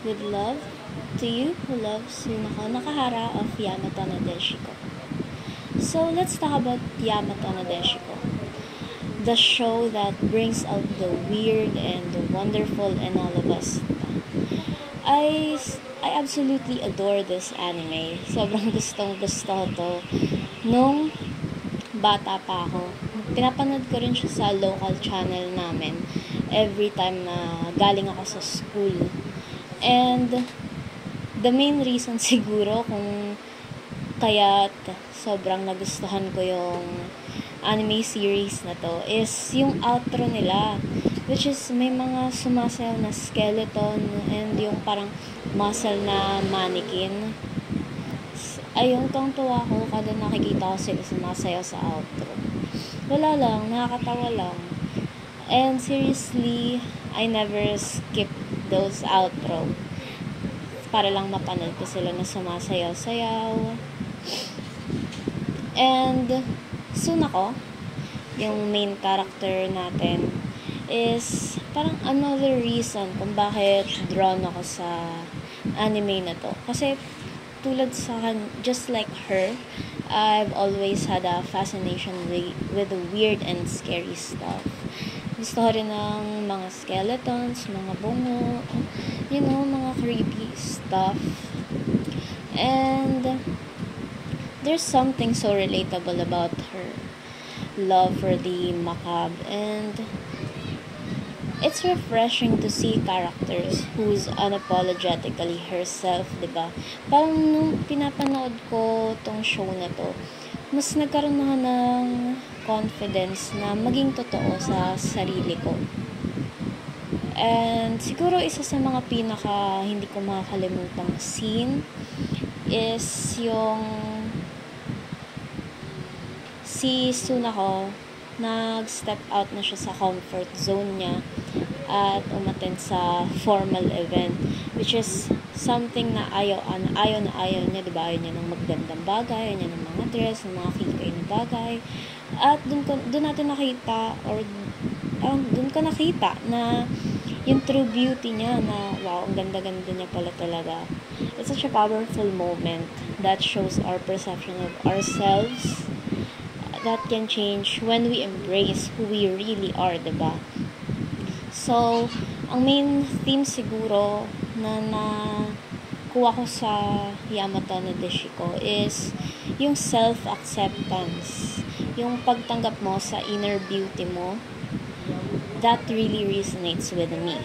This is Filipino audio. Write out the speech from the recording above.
With love, to you who loves Sunako Nakahara of Yamato Nadeshiko. So let's talk about Yamato Nadeshiko, the show that brings out the weird and the wonderful in all of us. I, I absolutely adore this anime. Sobrang gustong gusto ko to nung bata pa ako. Pinapanood ko rin siya sa local channel namin every time na galing ako sa school. And the main reason siguro kung kaya sobrang nagustuhan ko yung anime series na to is yung outro nila, which is may mga sumasayaw na skeleton and yung parang muscle na mannequin. Ayun, tuwa ko kada nakikita ko sila sumasayaw sa outro. Wala lang, nakakatawa lang. And seriously, I never skip those outro para lang mapanood ko sila na sumasayaw-sayaw. And soon ako, yung main character natin, is parang another reason kung bakit drawn ako sa anime na to. Kasi tulad sa just like her, I've always had a fascination with the weird and scary stuff. Gusto ko rin ng mga skeletons, mga bungo, mga creepy stuff. And there's something so relatable about her love for the macabre, and it's refreshing to see characters who's unapologetically herself, diba? Parang nung pinapanood ko tong show na to, mas nagkaroon na ng confidence na maging totoo sa sarili ko. And siguro isa sa mga pinaka hindi ko makakalimutang scene is yung si Sunako nag-step out na siya sa comfort zone niya at umattend sa formal event, which is something na ayaw niya, diba? Ayaw niya ng magandang bagay, ayaw niya ng mga dress, ng mga kikay na bagay. At doon natin nakita, doon ko nakita na yung true beauty niya na, wow, ang ganda-ganda niya pala talaga. It's such a powerful moment that shows our perception of ourselves that can change when we embrace who we really are, diba? So, ang main theme siguro na nakuha ko sa Yamato Nadeshiko is yung self-acceptance. Yung pagtanggap mo sa inner beauty mo, that really resonates with me.